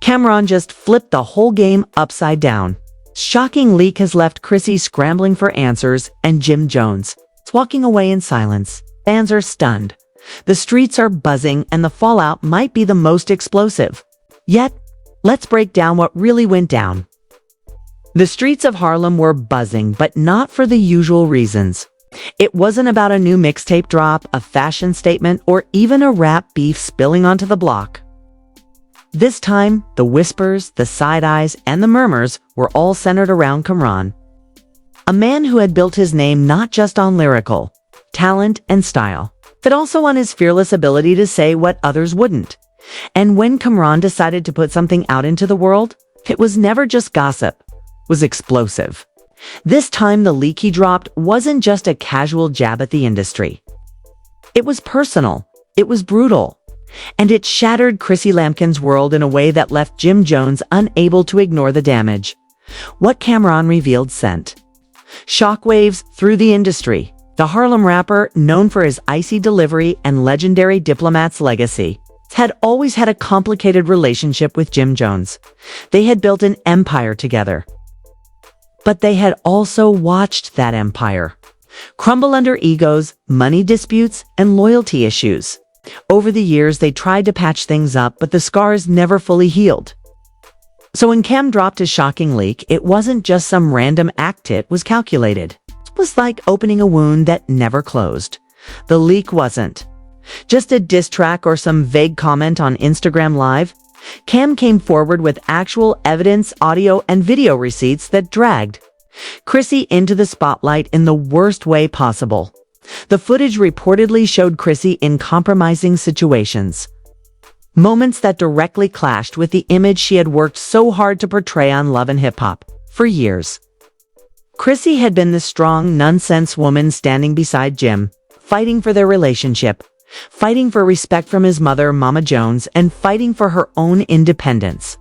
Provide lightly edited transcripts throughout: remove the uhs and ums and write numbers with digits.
Camron just flipped the whole game upside down. Shocking leak has left Chrissy scrambling for answers, and Jim Jones is walking away in silence. Fans are stunned. The streets are buzzing, and the fallout might be the most explosive. Yet, let's break down what really went down. The streets of Harlem were buzzing, but not for the usual reasons. It wasn't about a new mixtape drop, a fashion statement, or even a rap beef spilling onto the block. This time, the whispers, the side-eyes, and the murmurs were all centered around Camron. A man who had built his name not just on lyrical talent and style, but also on his fearless ability to say what others wouldn't. And when Camron decided to put something out into the world, it was never just gossip, it was explosive. This time the leak he dropped wasn't just a casual jab at the industry. It was personal, it was brutal, and it shattered Chrissy Lampkin's world in a way that left Jim Jones unable to ignore the damage. What Camron revealed sent shockwaves through the industry. The Harlem rapper, known for his icy delivery and legendary Diplomat's legacy, had always had a complicated relationship with Jim Jones. They had built an empire together. But they had also watched that empire crumble under egos, money disputes, and loyalty issues. Over the years, they tried to patch things up, but the scars never fully healed. So when Cam dropped his shocking leak, it wasn't just some random act, it was calculated. It was like opening a wound that never closed. The leak wasn't just a diss track or some vague comment on Instagram Live. Cam came forward with actual evidence, audio and video receipts that dragged Chrissy into the spotlight in the worst way possible. The footage reportedly showed Chrissy in compromising situations, moments that directly clashed with the image she had worked so hard to portray on Love and Hip Hop for years. Chrissy had been the strong, nonsense woman standing beside Jim, fighting for their relationship, fighting for respect from his mother, Mama Jones, and fighting for her own independence.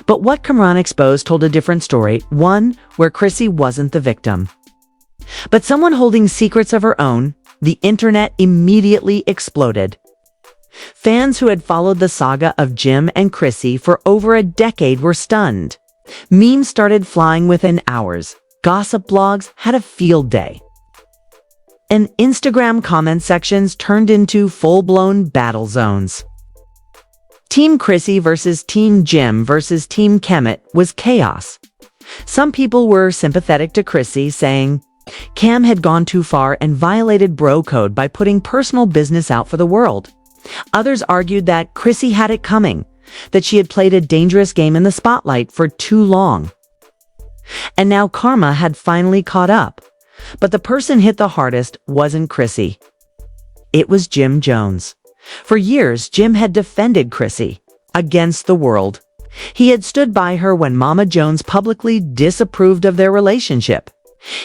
But what Camron exposed told a different story, one where Chrissy wasn't the victim, but someone holding secrets of her own. The internet immediately exploded. Fans who had followed the saga of Jim and Chrissy for over a decade were stunned. Memes started flying within hours. Gossip blogs had a field day. And Instagram comment sections turned into full-blown battle zones. Team Chrissy versus Team Jim versus Team Kemet was chaos. Some people were sympathetic to Chrissy, saying Cam had gone too far and violated bro code by putting personal business out for the world. Others argued that Chrissy had it coming, that she had played a dangerous game in the spotlight for too long. And now karma had finally caught up. But the person hit the hardest wasn't Chrissy. It was Jim Jones. For years, Jim had defended Chrissy against the world. He had stood by her when Mama Jones publicly disapproved of their relationship.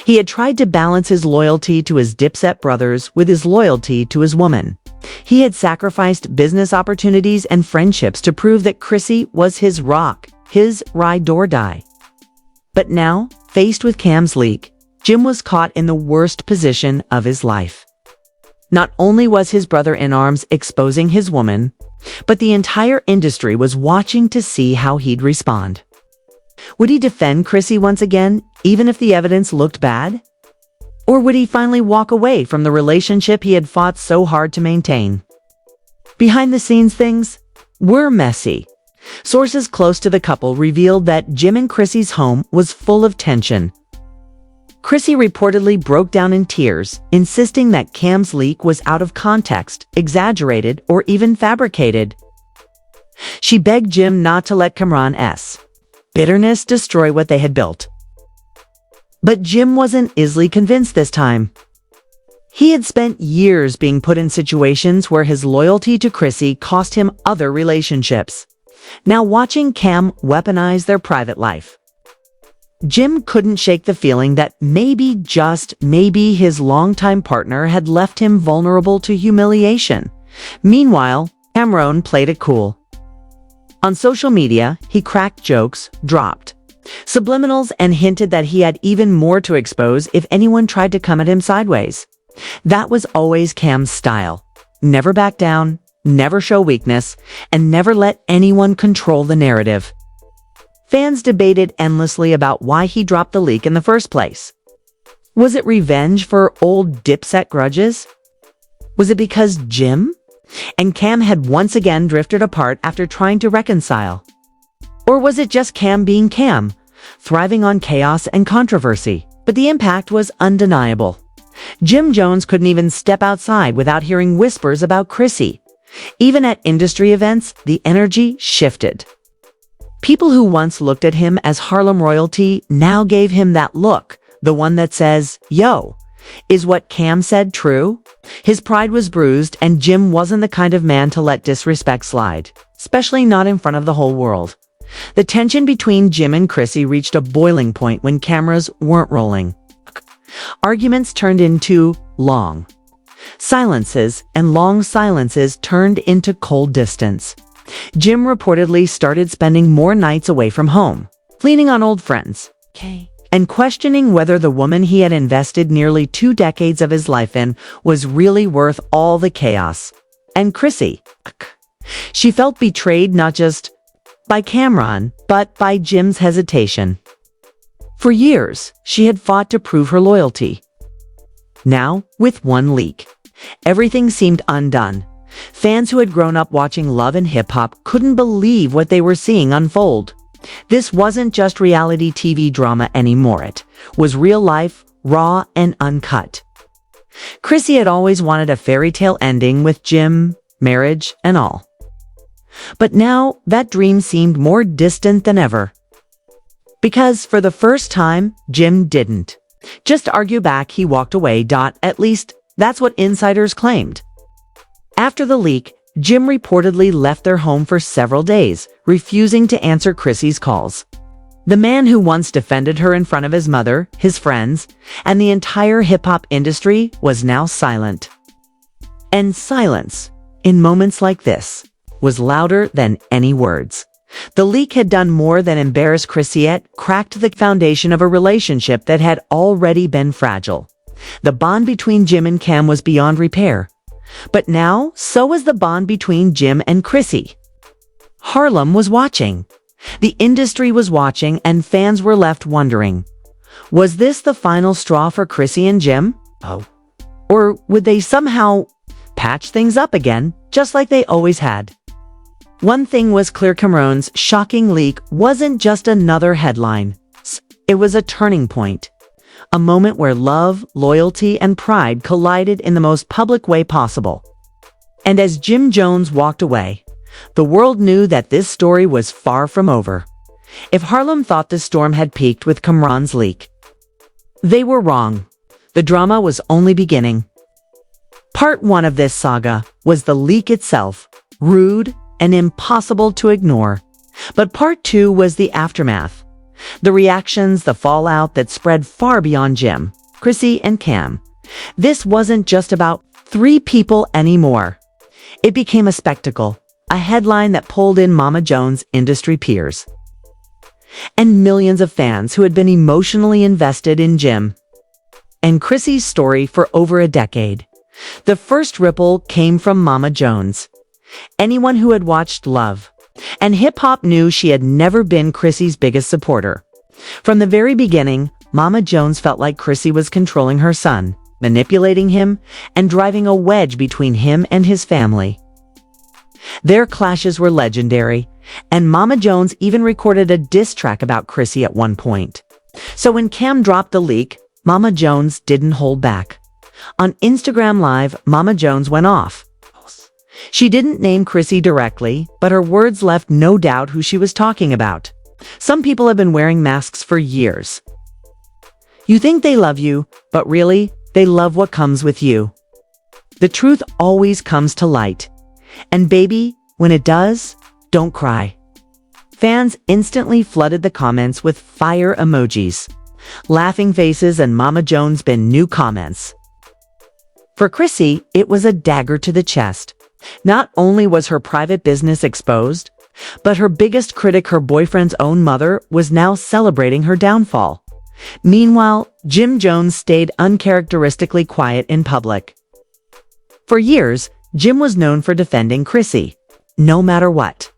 He had tried to balance his loyalty to his Dipset brothers with his loyalty to his woman. He had sacrificed business opportunities and friendships to prove that Chrissy was his rock, his ride or die. But now, faced with Cam's leak, Jim was caught in the worst position of his life. Not only was his brother in arms exposing his woman, but the entire industry was watching to see how he'd respond. Would he defend Chrissy once again, even if the evidence looked bad? Or would he finally walk away from the relationship he had fought so hard to maintain? Behind the scenes, things were messy. Sources close to the couple revealed that Jim and Chrissy's home was full of tension. Chrissy reportedly broke down in tears, insisting that Cam's leak was out of context, exaggerated, or even fabricated. She begged Jim not to let Camron's bitterness destroy what they had built. But Jim wasn't easily convinced this time. He had spent years being put in situations where his loyalty to Chrissy cost him other relationships. Now watching Cam weaponize their private life, Jim couldn't shake the feeling that maybe, just maybe, his longtime partner had left him vulnerable to humiliation. Meanwhile, Camron played it cool. On social media, he cracked jokes, dropped subliminals, and hinted that he had even more to expose if anyone tried to come at him sideways. That was always Cam's style. Never back down, never show weakness, and never let anyone control the narrative. Fans debated endlessly about why he dropped the leak in the first place. Was it revenge for old Dipset grudges? Was it because Jim and Cam had once again drifted apart after trying to reconcile? Or was it just Cam being Cam, thriving on chaos and controversy? But the impact was undeniable. Jim Jones couldn't even step outside without hearing whispers about Chrissy. Even at industry events, the energy shifted. People who once looked at him as Harlem royalty now gave him that look, the one that says, "Yo, is what Cam said true?" His pride was bruised, and Jim wasn't the kind of man to let disrespect slide, especially not in front of the whole world. The tension between Jim and Chrissy reached a boiling point when cameras weren't rolling. Arguments turned into long silences, and long silences turned into cold distance. Jim reportedly started spending more nights away from home, leaning on old friends, and questioning whether the woman he had invested nearly 2 decades of his life in was really worth all the chaos. And Chrissy, she felt betrayed not just by Camron, but by Jim's hesitation. For years, she had fought to prove her loyalty. Now, with one leak, everything seemed undone. Fans who had grown up watching love and hip-hop couldn't believe what they were seeing unfold. This wasn't just reality TV drama anymore. It was real life, raw and uncut. Chrissy had always wanted a fairy tale ending with Jim, marriage, and all. But now, that dream seemed more distant than ever. Because for the first time, Jim didn't just argue back, he walked away. At least, that's what insiders claimed. After the leak, Jim reportedly left their home for several days, refusing to answer Chrissy's calls. The man who once defended her in front of his mother, his friends, and the entire hip-hop industry was now silent. And silence, in moments like this, was louder than any words. The leak had done more than embarrass Chrissy. It cracked the foundation of a relationship that had already been fragile. The bond between Jim and Cam was beyond repair. But now, so was the bond between Jim and Chrissy. Harlem was watching. The industry was watching, and fans were left wondering, was this the final straw for Chrissy and Jim? Or would they somehow patch things up again, just like they always had? One thing was clear: Camron's shocking leak wasn't just another headline. It was a turning point. A moment where love, loyalty, and pride collided in the most public way possible. And as Jim Jones walked away, the world knew that this story was far from over. If Harlem thought the storm had peaked with Camron's leak, they were wrong. The drama was only beginning. Part 1 of this saga was the leak itself, rude and impossible to ignore. But Part 2 was the aftermath. The reactions, the fallout that spread far beyond Jim, Chrissy, and Cam. This wasn't just about 3 people anymore. It became a spectacle, a headline that pulled in Mama Jones' industry peers, and millions of fans who had been emotionally invested in Jim and Chrissy's story for over a decade. The first ripple came from Mama Jones. Anyone who had watched Love and hip-hop knew she had never been Chrissy's biggest supporter. From the very beginning, Mama Jones felt like Chrissy was controlling her son, manipulating him, and driving a wedge between him and his family. Their clashes were legendary, and Mama Jones even recorded a diss track about Chrissy at one point. So when Cam dropped the leak, Mama Jones didn't hold back. On Instagram Live, Mama Jones went off. She didn't name Chrissy directly, but her words left no doubt who she was talking about. Some people have been wearing masks for years. You think they love you, but really, they love what comes with you. The truth always comes to light. And baby, when it does, don't cry. Fans instantly flooded the comments with fire emojis, laughing faces, and Mama Jones bin new comments. For Chrissy, it was a dagger to the chest. Not only was her private business exposed, but her biggest critic, her boyfriend's own mother, was now celebrating her downfall. Meanwhile, Jim Jones stayed uncharacteristically quiet in public. For years, Jim was known for defending Chrissy, no matter what.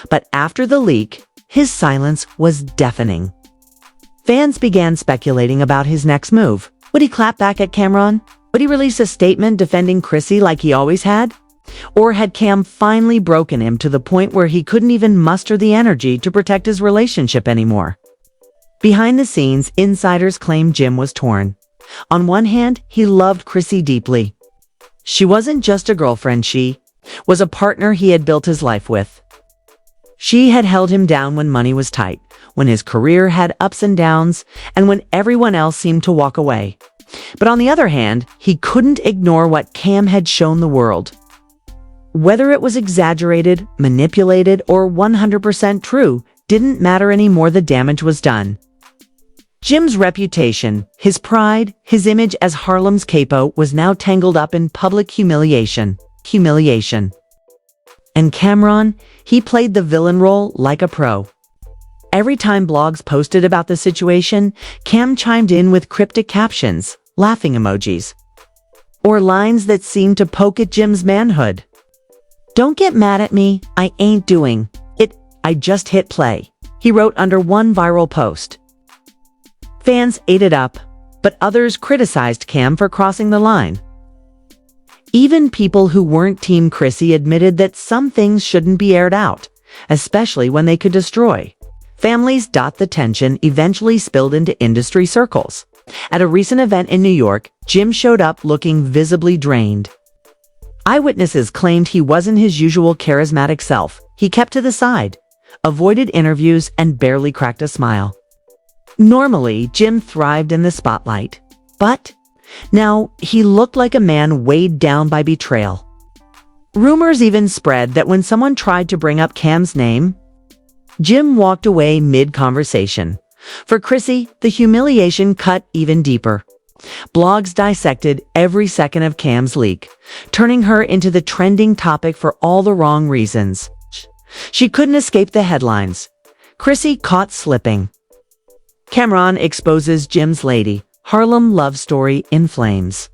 But after the leak, his silence was deafening. Fans began speculating about his next move. Would he clap back at Camron? Would he release a statement defending Chrissy like he always had? Or had Cam finally broken him to the point where he couldn't even muster the energy to protect his relationship anymore? Behind the scenes, insiders claimed Jim was torn. On one hand, he loved Chrissy deeply. She wasn't just a girlfriend, she was a partner he had built his life with. She had held him down when money was tight, when his career had ups and downs, and when everyone else seemed to walk away. But on the other hand, he couldn't ignore what Cam had shown the world. Whether it was exaggerated, manipulated, or 100% true didn't matter anymore. The damage was done. Jim's reputation, his pride, his image as Harlem's capo was now tangled up in public humiliation. And Camron, he played the villain role like a pro. Every time blogs posted about the situation, Cam chimed in with cryptic captions, laughing emojis, or lines that seemed to poke at Jim's manhood. "Don't get mad at me, I ain't doing it, I just hit play," he wrote under one viral post. Fans ate it up, but others criticized Cam for crossing the line. Even people who weren't Team Chrissy admitted that some things shouldn't be aired out, especially when they could destroy families. The tension eventually spilled into industry circles. At a recent event in New York, Jim showed up looking visibly drained. Eyewitnesses claimed he wasn't his usual charismatic self. He kept to the side, avoided interviews, and barely cracked a smile. Normally, Jim thrived in the spotlight, but now he looked like a man weighed down by betrayal. Rumors even spread that when someone tried to bring up Cam's name, Jim walked away mid-conversation. For Chrissy, the humiliation cut even deeper. Blogs dissected every second of Cam's leak, turning her into the trending topic for all the wrong reasons. She couldn't escape the headlines. Chrissy caught slipping. Camron exposes Jim's lady, Harlem love story in flames.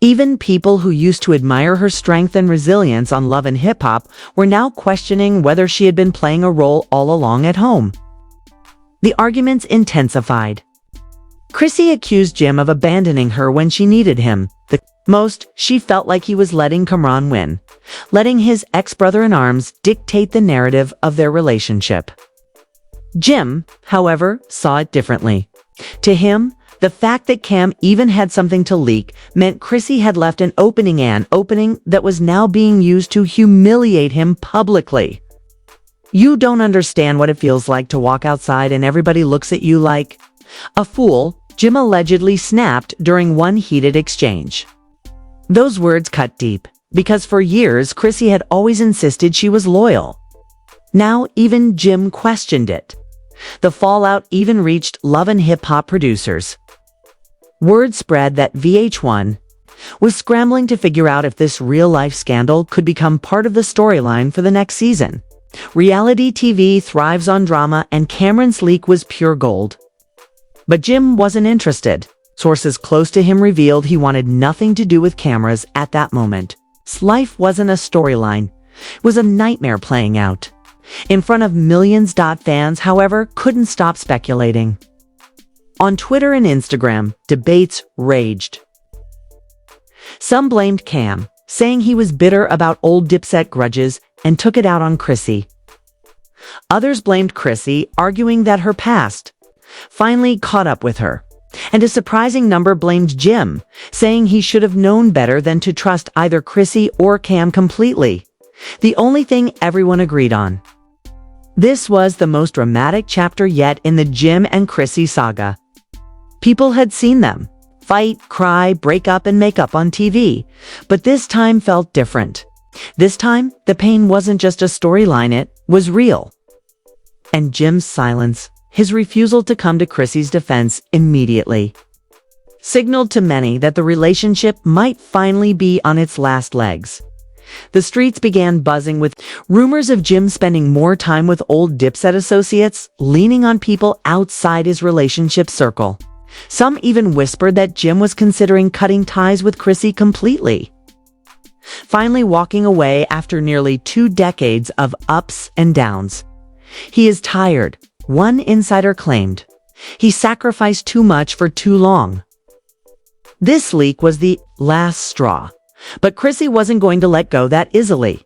Even people who used to admire her strength and resilience on Love and Hip Hop were now questioning whether she had been playing a role all along at home. The arguments intensified. Chrissy accused Jim of abandoning her when she needed him. The most, she felt like he was letting Camron win, letting his ex-brother-in-arms dictate the narrative of their relationship. Jim, however, saw it differently. To him, the fact that Cam even had something to leak meant Chrissy had left an opening that was now being used to humiliate him publicly. "You don't understand what it feels like to walk outside and everybody looks at you like a fool," Jim allegedly snapped during one heated exchange. Those words cut deep, because for years Chrissy had always insisted she was loyal. Now even Jim questioned it. The fallout even reached Love and Hip Hop producers. Word spread that VH1 was scrambling to figure out if this real-life scandal could become part of the storyline for the next season. Reality TV thrives on drama, and Camron's leak was pure gold. But Jim wasn't interested. Sources close to him revealed he wanted nothing to do with cameras at that moment. His life wasn't a storyline. It was a nightmare playing out. In front of millions. Fans, however, couldn't stop speculating. On Twitter and Instagram, debates raged. Some blamed Cam, saying he was bitter about old Dipset grudges and took it out on Chrissy. Others blamed Chrissy, arguing that her past finally caught up with her. And a surprising number blamed Jim, saying he should have known better than to trust either Chrissy or Cam completely. The only thing everyone agreed on. This was the most dramatic chapter yet in the Jim and Chrissy saga. People had seen them fight, cry, break up, and make up on TV, but this time felt different. This time, the pain wasn't just a storyline, it was real. And Jim's silence, his refusal to come to Chrissy's defense immediately, signaled to many that the relationship might finally be on its last legs. The streets began buzzing with rumors of Jim spending more time with old Dipset associates, leaning on people outside his relationship circle. Some even whispered that Jim was considering cutting ties with Chrissy completely, finally walking away after nearly 2 decades of ups and downs. He is tired, one insider claimed. He sacrificed too much for too long. This leak was the last straw, but Chrissy wasn't going to let go that easily.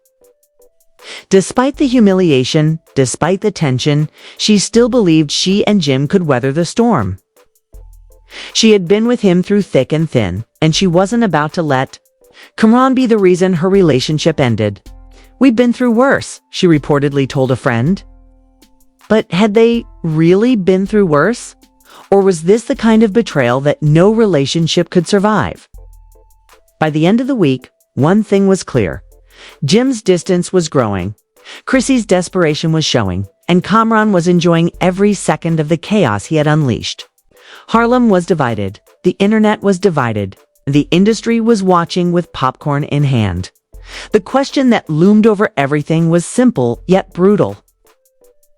Despite the humiliation, despite the tension, she still believed she and Jim could weather the storm. She had been with him through thick and thin, and she wasn't about to let Camron be the reason her relationship ended. "We've been through worse," she reportedly told a friend. But had they really been through worse? Or was this the kind of betrayal that no relationship could survive? By the end of the week, one thing was clear. Jim's distance was growing, Chrissy's desperation was showing, and Camron was enjoying every second of the chaos he had unleashed. Harlem was divided, the internet was divided, the industry was watching with popcorn in hand. The question that loomed over everything was simple yet brutal.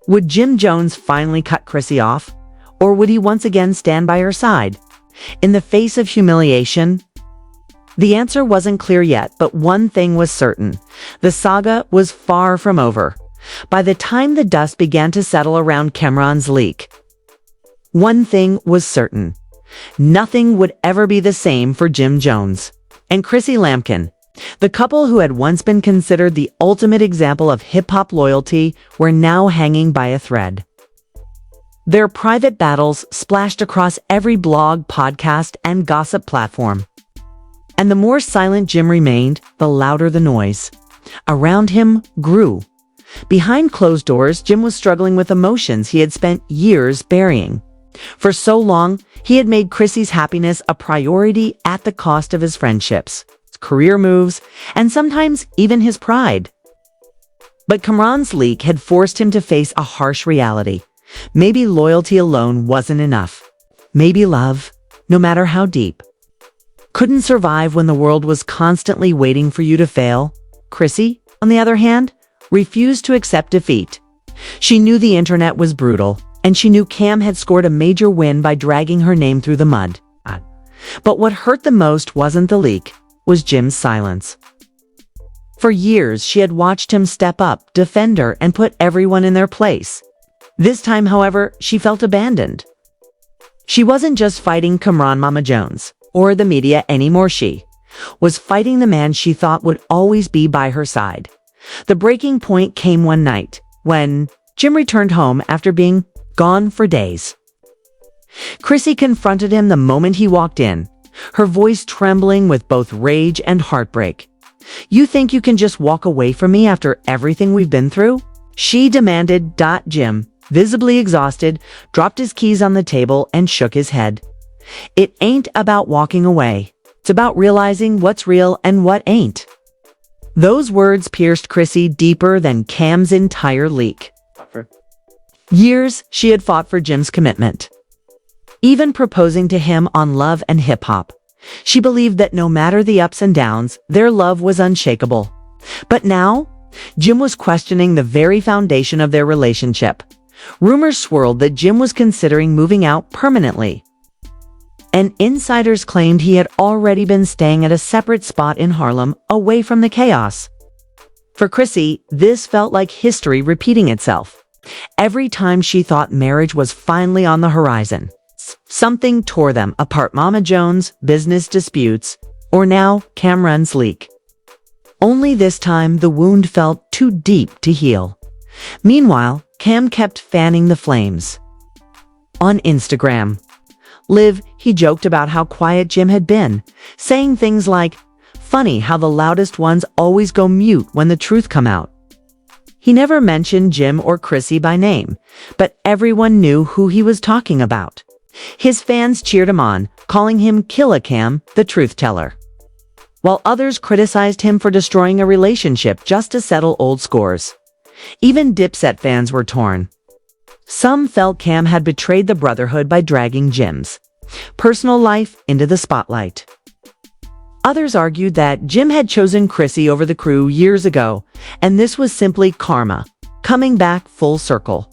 Would Jim Jones finally cut Chrissy off? Or would he once again stand by her side? In the face of humiliation? The answer wasn't clear yet, but one thing was certain. The saga was far from over. By the time the dust began to settle around Camron's leak, one thing was certain. Nothing would ever be the same for Jim Jones and Chrissy Lampkin. The couple who had once been considered the ultimate example of hip-hop loyalty were now hanging by a thread. Their private battles splashed across every blog, podcast, and gossip platform. And the more silent Jim remained, the louder the noise around him grew. Behind closed doors, Jim was struggling with emotions he had spent years burying. For so long, he had made Chrissy's happiness a priority at the cost of his friendships, career moves, and sometimes even his pride. But Camron's leak had forced him to face a harsh reality. Maybe loyalty alone wasn't enough. Maybe love, no matter how deep, couldn't survive when the world was constantly waiting for you to fail. Chrissy, on the other hand, refused to accept defeat. She knew the internet was brutal, and she knew Cam had scored a major win by dragging her name through the mud. But what hurt the most wasn't the leak, was Jim's silence. For years, she had watched him step up, defend her, and put everyone in their place. This time, however, she felt abandoned. She wasn't just fighting Camron Mama Jones or the media anymore. She was fighting the man she thought would always be by her side. The breaking point came one night when Jim returned home after being gone for days. Chrissy confronted him the moment he walked in, her voice trembling with both rage and heartbreak. "You think you can just walk away from me after everything we've been through?" she demanded. Jim, visibly exhausted, dropped his keys on the table and shook his head. "It ain't about walking away. It's about realizing what's real and what ain't." Those words pierced Chrissy deeper than Cam's entire leak. Years she had fought for Jim's commitment, even proposing to him on Love and Hip Hop. She believed that no matter the ups and downs, their love was unshakable. But now, Jim was questioning the very foundation of their relationship. Rumors swirled that Jim was considering moving out permanently, and insiders claimed he had already been staying at a separate spot in Harlem, away from the chaos. For Chrissy, this felt like history repeating itself. Every time she thought marriage was finally on the horizon, something tore them apart. Mama Jones, business disputes, or now Camron's leak. Only this time the wound felt too deep to heal. Meanwhile, Cam kept fanning the flames. On Instagram, Live, he joked about how quiet Jim had been, saying things like, "Funny how the loudest ones always go mute when the truth come out." He never mentioned Jim or Chrissy by name, but everyone knew who he was talking about. His fans cheered him on, calling him Killa Cam, the truth teller, while others criticized him for destroying a relationship just to settle old scores. Even Dipset fans were torn. Some felt Cam had betrayed the brotherhood by dragging Jim's personal life into the spotlight. Others argued that Jim had chosen Chrissy over the crew years ago, and this was simply karma, coming back full circle.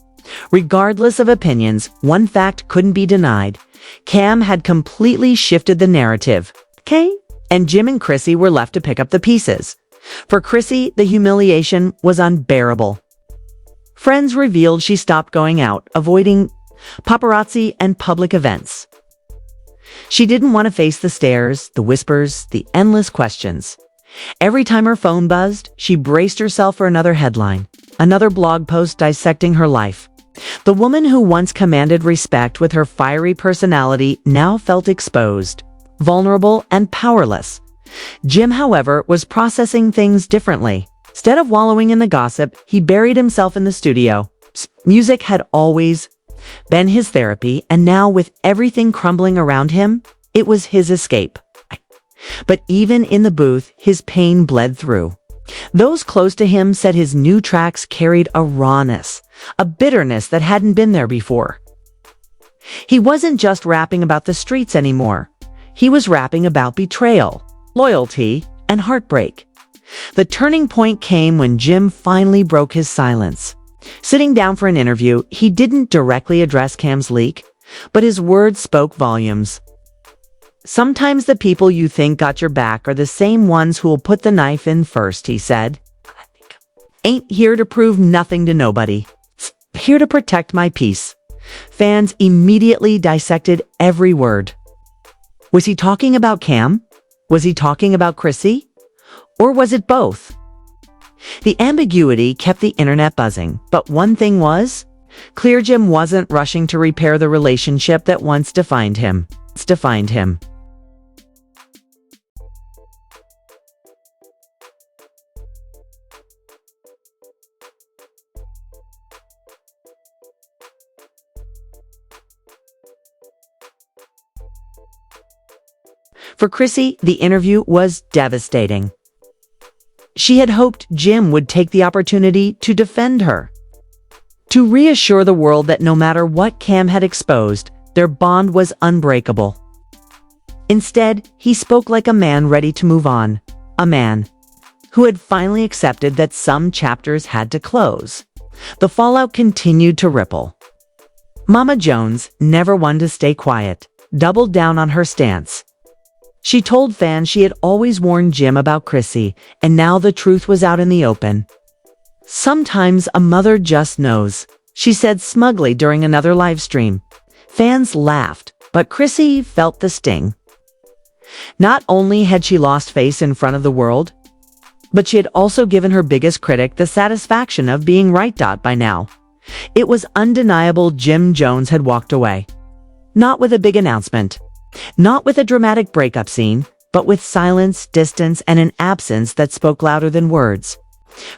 Regardless of opinions, one fact couldn't be denied. Cam had completely shifted the narrative. And Jim and Chrissy were left to pick up the pieces. For Chrissy, the humiliation was unbearable. Friends revealed she stopped going out, avoiding paparazzi and public events. She didn't want to face the stares, the whispers, the endless questions. Every time her phone buzzed, she braced herself for another headline, another blog post dissecting her life. The woman who once commanded respect with her fiery personality now felt exposed, vulnerable, and powerless. Jim, however, was processing things differently. Instead of wallowing in the gossip, he buried himself in the studio. Music had always been his therapy, and now with everything crumbling around him, it was his escape. But even in the booth, his pain bled through. Those close to him said his new tracks carried a rawness, a bitterness that hadn't been there before. He wasn't just rapping about the streets anymore. He was rapping about betrayal, loyalty, and heartbreak. The turning point came when Jim finally broke his silence. Sitting down for an interview, he didn't directly address Cam's leak, but his words spoke volumes. "Sometimes the people you think got your back are the same ones who will put the knife in first," he said. "Ain't here to prove nothing to nobody. Here to protect my peace." Fans immediately dissected every word. Was he talking about Cam? Was he talking about Chrissy? Or was it both? The ambiguity kept the internet buzzing, but one thing was clear: Jim wasn't rushing to repair the relationship that once defined him. For Chrissy, the interview was devastating. She had hoped Jim would take the opportunity to defend her, to reassure the world that no matter what Cam had exposed, their bond was unbreakable. Instead, he spoke like a man ready to move on, a man who had finally accepted that some chapters had to close. The fallout continued to ripple. Mama Jones, never one to stay quiet, doubled down on her stance. She told fans she had always warned Jim about Chrissy, and now the truth was out in the open. "Sometimes a mother just knows," she said smugly during another live stream. Fans laughed, but Chrissy felt the sting. Not only had she lost face in front of the world, but she had also given her biggest critic the satisfaction of being right. By now, it was undeniable Jim Jones had walked away. Not with a big announcement. Not with a dramatic breakup scene, but with silence, distance, and an absence that spoke louder than words.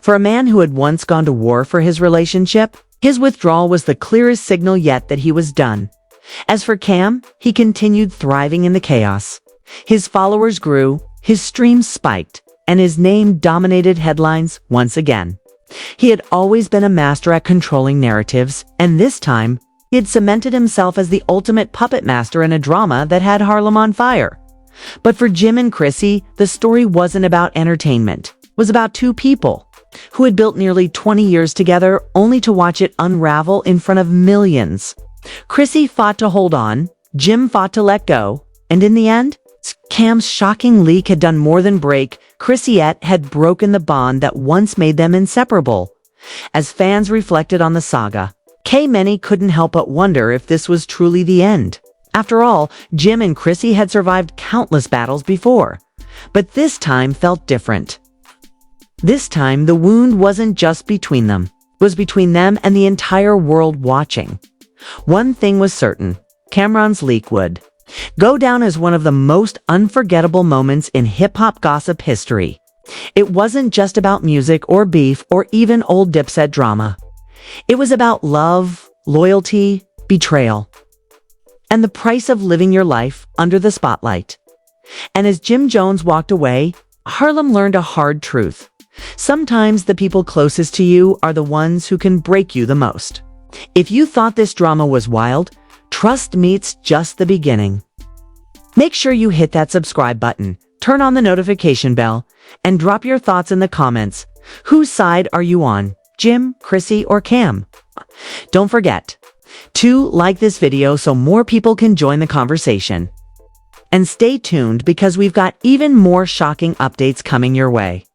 For a man who had once gone to war for his relationship, his withdrawal was the clearest signal yet that he was done. As for Cam, he continued thriving in the chaos. His followers grew, his streams spiked, and his name dominated headlines once again. He had always been a master at controlling narratives, and this time, he had cemented himself as the ultimate puppet master in a drama that had Harlem on fire. But for Jim and Chrissy, the story wasn't about entertainment. It was about two people who had built nearly 20 years together only to watch it unravel in front of millions. Chrissy fought to hold on, Jim fought to let go, and in the end, Cam's shocking leak had done more than break. Chrissy had broken the bond that once made them inseparable. As fans reflected on the saga, many couldn't help but wonder if this was truly the end. After all, Jim and Chrissy had survived countless battles before, but this time felt different. This time, the wound wasn't just between them. It was between them and the entire world watching. One thing was certain: Camron's leak would go down as one of the most unforgettable moments in hip-hop gossip history. It wasn't just about music or beef or even old Dipset drama. It was about love, loyalty, betrayal, and the price of living your life under the spotlight. And as Jim Jones walked away, Harlem learned a hard truth. Sometimes the people closest to you are the ones who can break you the most. If you thought this drama was wild, trust me, it's just the beginning. Make sure you hit that subscribe button, turn on the notification bell, and drop your thoughts in the comments. Whose side are you on? Jim, Chrissy, or Cam? Don't forget to like this video so more people can join the conversation. And stay tuned because we've got even more shocking updates coming your way.